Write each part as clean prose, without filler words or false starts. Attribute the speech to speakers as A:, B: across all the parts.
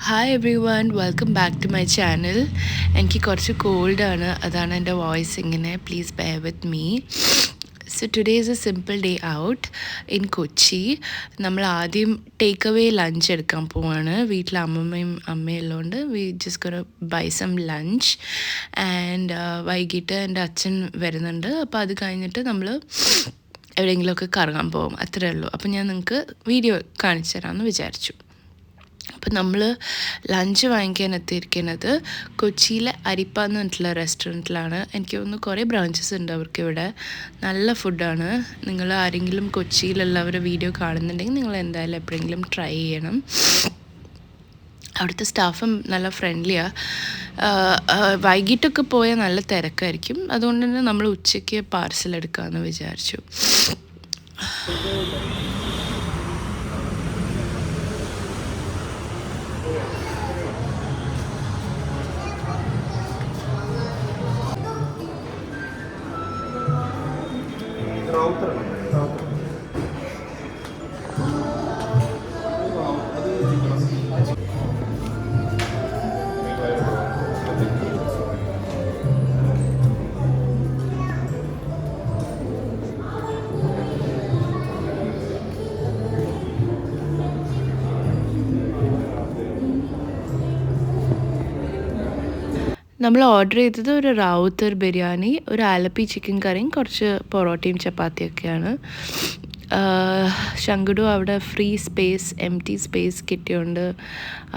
A: Hi everyone welcome back to my channel. എനിക്ക് കുറച്ച് കോൾഡാണ്, അതാണ് എൻ്റെ വോയിസ് ഇങ്ങനെ. Please bear with me. So today is a simple day out in Kochi. നമ്മൾ ആദ്യം ടേക്ക് അവേ ലഞ്ച് എടുക്കാൻ പോവാണ്. വീട്ടിൽ അമ്മയും ഉള്ളതുകൊണ്ട് we just gonna buy some lunch. And വൈകിട്ട് എൻ്റെ അച്ഛൻ വരുന്നുണ്ട്. അപ്പോൾ അത് കഴിഞ്ഞിട്ട് നമ്മൾ എവിടെയെങ്കിലുമൊക്കെ കറങ്ങാൻ പോകും, അത്രയേ ഉള്ളൂ. അപ്പോൾ ഞാൻ നിങ്ങൾക്ക് വീഡിയോ കാണിച്ചു തരാമെന്ന് വിചാരിച്ചു. അപ്പം നമ്മൾ ലഞ്ച് വാങ്ങിക്കാൻ എത്തിയിരിക്കുന്നത് കൊച്ചിയിലെ അരിപ്പ എന്ന് പറഞ്ഞിട്ടുള്ള റെസ്റ്റോറൻറ്റിലാണ്. എനിക്ക് തോന്നുന്നു കുറേ ബ്രാഞ്ചസ് ഉണ്ട് അവർക്കിവിടെ. നല്ല ഫുഡാണ്. നിങ്ങൾ ആരെങ്കിലും കൊച്ചിയിലുള്ളവരുടെ വീഡിയോ കാണുന്നുണ്ടെങ്കിൽ നിങ്ങൾ എന്തായാലും എപ്പോഴെങ്കിലും ട്രൈ ചെയ്യണം. അവിടുത്തെ സ്റ്റാഫും നല്ല ഫ്രണ്ട്ലിയാണ്. വൈകിട്ടൊക്കെ പോയാൽ നല്ല തിരക്കായിരിക്കും. അതുകൊണ്ട് തന്നെ നമ്മൾ ഉച്ചയ്ക്ക് പാർസൽ എടുക്കാമെന്ന് വിചാരിച്ചു. നമ്മൾ ഓർഡർ ചെയ്തത് ഒരു റാവുത്തർ ബിരിയാണി, ഒരു ആലപ്പി ചിക്കൻ കറിയും കുറച്ച് പൊറോട്ടയും ചപ്പാത്തിയൊക്കെയാണ്. ശങ്കുടു അവിടെ ഫ്രീ സ്പേസ്, എംറ്റി സ്പേസ് കിട്ടിയോണ്ട്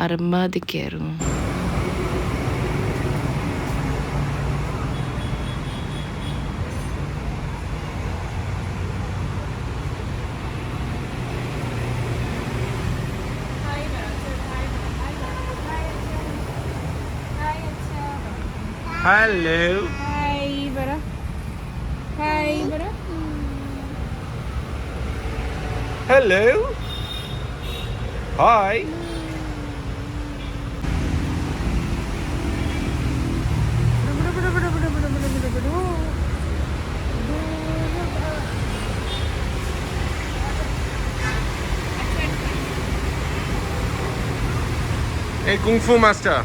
A: അറമ്പാതിക്കായിരുന്നു.
B: Hello.
C: Hi, Bara. Hi, Bara.
B: Hello. Hi. Hey, Kung Fu Master.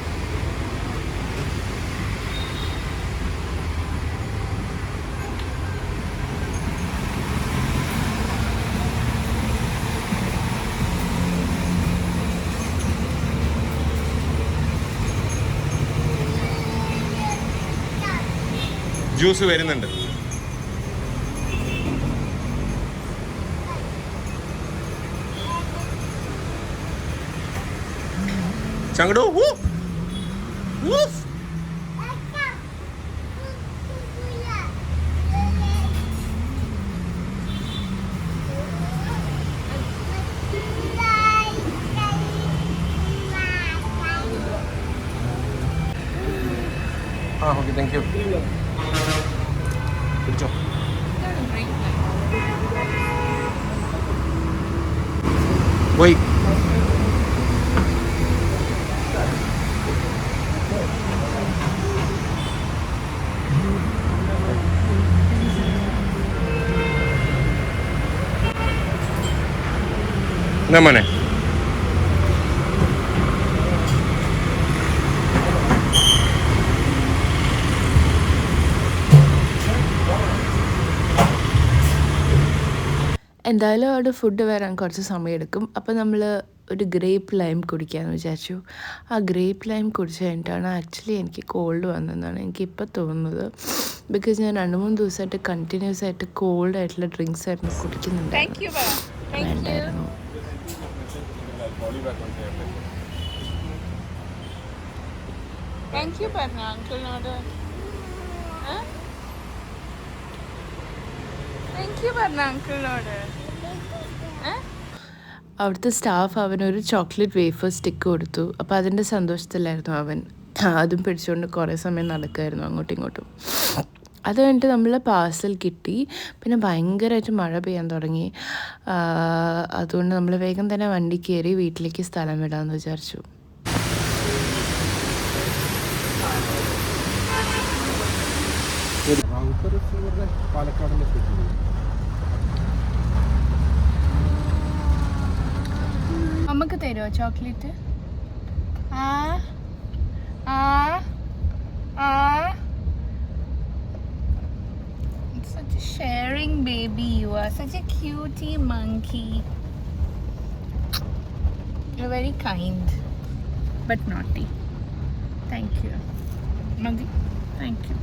B: Juice വരുന്നുണ്ട്. ചങ്ങടു ഓക്കെ, താങ്ക് യു. പിടിച്ചോ. പോയി. എന്നാ മോനെ,
A: എന്തായാലും അവിടെ ഫുഡ് വരാൻ കുറച്ച് സമയമെടുക്കും. അപ്പോൾ നമ്മൾ ഒരു ഗ്രേപ്പ് ലൈം കുടിക്കാമെന്ന് വിചാരിച്ചു. ആ ഗ്രേപ്പ് ലൈം കുടിച്ച് കഴിഞ്ഞിട്ടാണ് ആക്ച്വലി എനിക്ക് കോൾഡ് വന്നതെന്നാണ് എനിക്കിപ്പോൾ തോന്നുന്നത്. ബിക്കോസ് ഞാൻ 2-3 ദിവസമായിട്ട് കണ്ടിന്യൂസ് ആയിട്ട് കോൾഡ് ആയിട്ടുള്ള ഡ്രിങ്ക്സ് ആയിരുന്നു കുടിക്കുന്നുണ്ടായിരുന്നു. വേണ്ടായിരുന്നു.
C: Thank you, പറഞ്ഞ അങ്കിളിനോട്. Thank you, പറഞ്ഞ അങ്കിളിനോട്.
A: അവിടുത്തെ സ്റ്റാഫ് അവനൊരു ചോക്ലേറ്റ് വേഫർ സ്റ്റിക്ക് കൊടുത്തു. അപ്പോൾ അതിൻ്റെ സന്തോഷത്തിലായിരുന്നു അവൻ. അതും പിടിച്ചുകൊണ്ട് കുറേ സമയം നടക്കുമായിരുന്നു അങ്ങോട്ടും ഇങ്ങോട്ടും. അത് കഴിഞ്ഞിട്ട് നമ്മൾ പാർസൽ കിട്ടി. പിന്നെ ഭയങ്കരമായിട്ട് മഴ പെയ്യാൻ തുടങ്ങി. അതുകൊണ്ട് നമ്മൾ വേഗം തന്നെ വണ്ടി കയറി വീട്ടിലേക്ക് സ്ഥലം വിടാമെന്ന് വിചാരിച്ചു.
B: പാലക്കാടിന്റെ
C: അമ്മക്ക് തരുമോ chocolate? such a cutie monkey. You're very kind, but naughty. Thank you. Madi, thank you.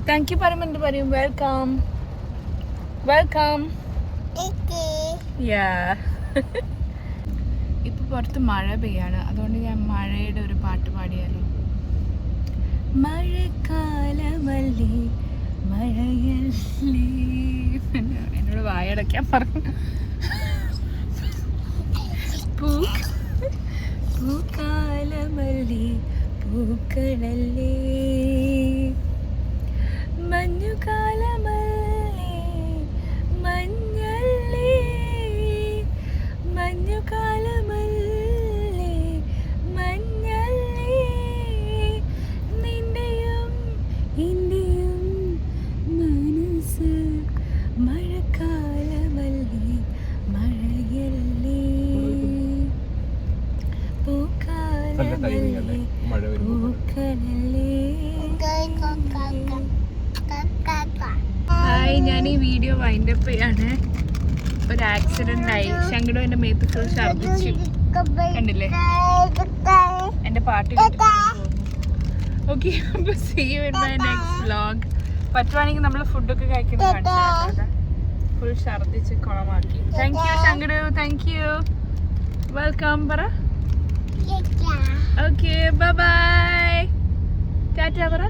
C: Thank you, Paramandu. Welcome. Welcome. Yeah. ഇപ്പോൾ പുറത്ത് മഴ പെയ്യാണ്, അതുകൊണ്ട് ഞാൻ മഴയുടെ ഒരു പാട്ട് പാടിയാലോ. മഴക്കാലമല്ലേ മഴയല്ലേ, എന്നോട് വായടയ്ക്കാൻ പറഞ്ഞു. പൂക്കാലമല്ലേ പൂക്കളല്ലേ, മഞ്ഞുകാലമല്ലേ മഞ്ഞല്ലേ, മഞ്ഞുകാലമല്ലേ മഞ്ഞല്ലേ, നിന്റെയും ഇന്റെയും മനസ്സ് മഴക്കാലമല്ലേ മഴയല്ലേ, പൂക്കാലമല്ലേ പൂക്കളല്ലേ. ഹായ്, ഞാൻ ഈ വീഡിയോ വൈൻഡപ്പ് ചെയ്യാണ്. ഒരു ആക്സിഡന്റ് ആയി, ശങ്കടു എൻ്റെ മേത്ത് ഫുൾ ഛർദ്ദിച്ചു, കണ്ടില്ലേ? എൻ്റെ പാട്ട് ഓക്കെ. അപ്പോൾ see you in my next vlog. പറ്റുവാണെങ്കിൽ നമ്മൾ ഫുഡൊക്കെ കഴിക്കുന്നത് ഫുൾ ഛർദ്ദിച്ച് കുളമാക്കി. താങ്ക് യു ശങ്കടു, താങ്ക് യു, വെൽക്കം പറ. ഓക്കെ, ബൈ ബൈ, ടാറ്റാ പറ.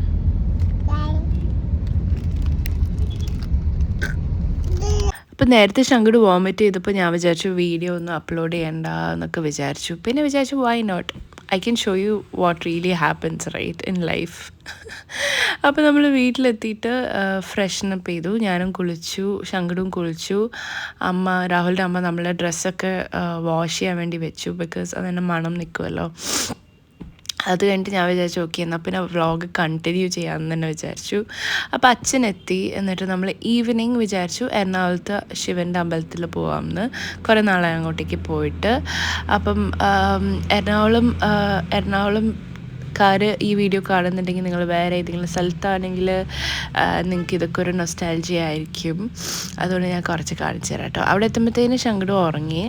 A: അപ്പോൾ നേരത്തെ ശങ്കട് വോമിറ്റ് ചെയ്തപ്പോൾ ഞാൻ വിചാരിച്ചു വീഡിയോ ഒന്നും അപ്ലോഡ് ചെയ്യണ്ട എന്നൊക്കെ വിചാരിച്ചു. പിന്നെ വിചാരിച്ചു why not, I can show you what really happens right in life. അപ്പോൾ നമ്മൾ വീട്ടിലെത്തിയിട്ട് ഫ്രഷനപ്പ് ചെയ്തു, ഞാനും കുളിച്ചു, ശങ്കടും കുളിച്ചു. രാഹുലിൻ്റെ അമ്മ നമ്മളെ ഡ്രസ്സൊക്കെ വാഷ് ചെയ്യാൻ വേണ്ടി വെച്ചു, ബിക്കോസ് അതിൻ്റെ മണം നിൽക്കുമല്ലോ. അത് കഴിഞ്ഞിട്ട് ഞാൻ വിചാരിച്ചു ഓക്കെ എന്നാൽ പിന്നെ വ്ളോഗ് കണ്ടിന്യൂ ചെയ്യാമെന്ന് തന്നെ വിചാരിച്ചു. അപ്പോൾ അച്ഛനെത്തി, എന്നിട്ട് നമ്മൾ ഈവനിങ് വിചാരിച്ചു എറണാകുളത്ത് ശിവൻ്റെ അമ്പലത്തിൽ പോകാമെന്ന്. കുറേ നാളായി അങ്ങോട്ടേക്ക് പോയിട്ട്. അപ്പം എറണാകുളംകാർ ഈ വീഡിയോ കാണുന്നുണ്ടെങ്കിൽ നിങ്ങൾ വേറെ ഏതെങ്കിലും സ്ഥലത്താണെങ്കിൽ നിങ്ങൾക്ക് ഇതൊക്കെ ഒരു നൊസ്റ്റാൾജിയ ആയിരിക്കും. അതുകൊണ്ട് ഞാൻ കുറച്ച് കാണിച്ചു തരാം കേട്ടോ. അവിടെ എത്തുമ്പോഴത്തേന് ശങ്കടു ഉറങ്ങി.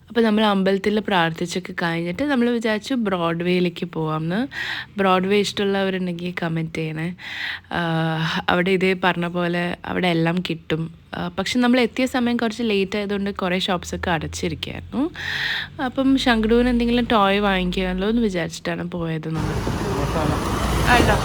A: അപ്പോൾ നമ്മൾ അമ്പലത്തിൽ പ്രാർത്ഥിച്ചൊക്കെ കഴിഞ്ഞിട്ട് നമ്മൾ വിചാരിച്ചു ബ്രോഡ്വേയിലേക്ക് പോകാമെന്ന്. ബ്രോഡ്വേ ഇഷ്ടമുള്ളവരുണ്ടെങ്കിൽ കമൻറ്റ് ചെയ്യണേ. അവിടെ ഇതേ പറഞ്ഞ പോലെ അവിടെ എല്ലാം കിട്ടും. പക്ഷെ നമ്മൾ എത്തിയ സമയം കുറച്ച് ലേറ്റ് ആയതുകൊണ്ട് കുറേ ഷോപ്സൊക്കെ അടച്ചിരിക്കുകയായിരുന്നു. അപ്പം ശങ്കടുവിന് എന്തെങ്കിലും ടോയ് വാങ്ങിക്കാമല്ലോ എന്ന് വിചാരിച്ചിട്ടാണ് പോയത് നമ്മൾ. അല്ലോ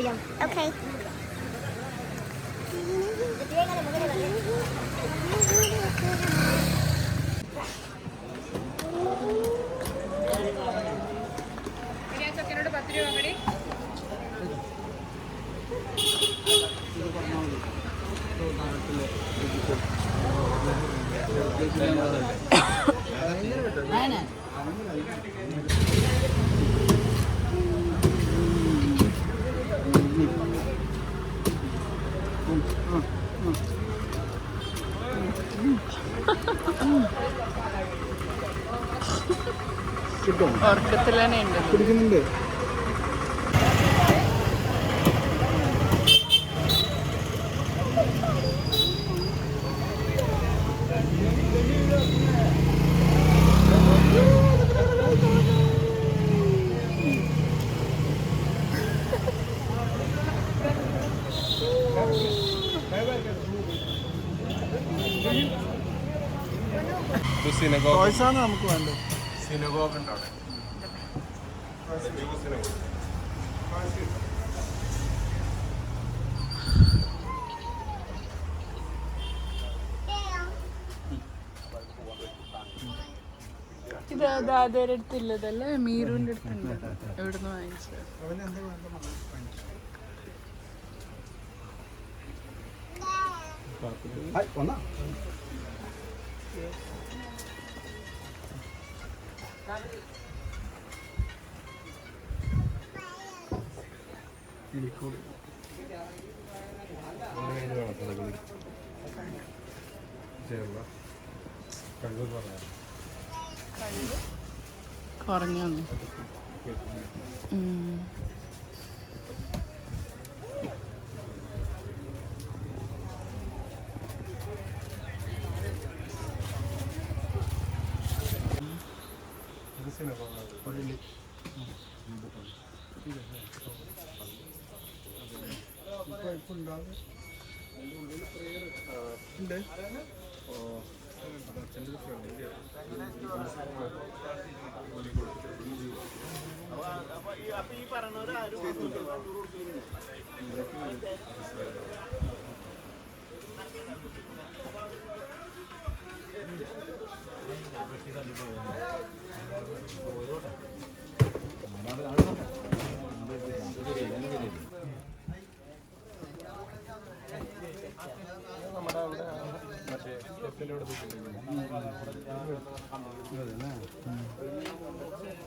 D: Okay.
C: ചെക്കനോട് 10 രൂപ മതി. ഉറക്കത്തിൽ തന്നെ ഉണ്ട്.
B: കുടിക്കുന്നുണ്ട്.
E: ചോയ്സാണ് നമുക്ക് വേണ്ടത്.
B: സിനഗോഗ് ഉണ്ട് അവിടെ.
C: ഇത് ദാദയുടെ അടുത്തുള്ളതല്ലേ, മീറുവിന്റെ അടുത്തുണ്ട്. എവിടുന്ന് വാങ്ങിച്ചത്?
E: അവന് എന്താ വേണ്ടത്? ഒന്നാ
C: കുറഞ്ഞു.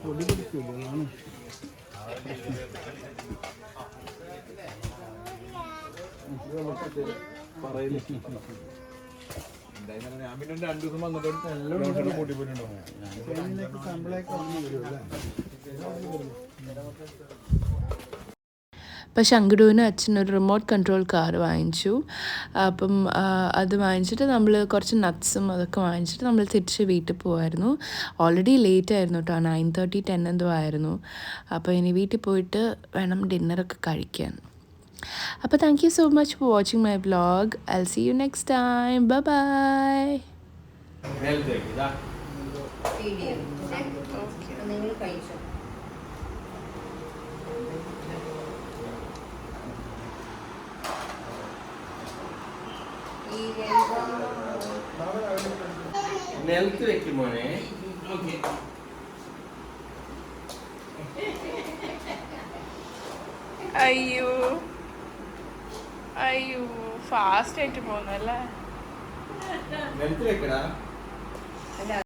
E: പൊടി പിടിക്കൂല്ലോ. പറയില്ല. ഞാൻ പിന്നെ 2 ദിവസം വന്നിട്ട് സാമ്പിളൊക്കെ വന്നു വരുമല്ലേ.
A: അപ്പോൾ ശങ്കടുവിന് അച്ഛനൊരു റിമോട്ട് കൺട്രോൾ കാർ വാങ്ങിച്ചു. അപ്പം അത് വാങ്ങിച്ചിട്ട് നമ്മൾ കുറച്ച് നട്ട്സും അതൊക്കെ വാങ്ങിച്ചിട്ട് നമ്മൾ തിരിച്ച് വീട്ടിൽ പോകുമായിരുന്നു. ഓൾറെഡി ലേറ്റ് ആയിരുന്നു കേട്ടോ, 9:30 10 എന്തോ ആയിരുന്നു. അപ്പോൾ ഇനി വീട്ടിൽ പോയിട്ട് വേണം ഡിന്നറൊക്കെ കഴിക്കാൻ. അപ്പോൾ thank you so much for watching my vlog. I will see you next time. Bye bye.
B: നിലത്ത് വെക്കും മോനെ.
C: അയ്യോ അയ്യോ, ഫാസ്റ്റ് ആയിട്ട് പോകുന്നല്ലേ.
B: നിലത്ത് വെക്കടാ.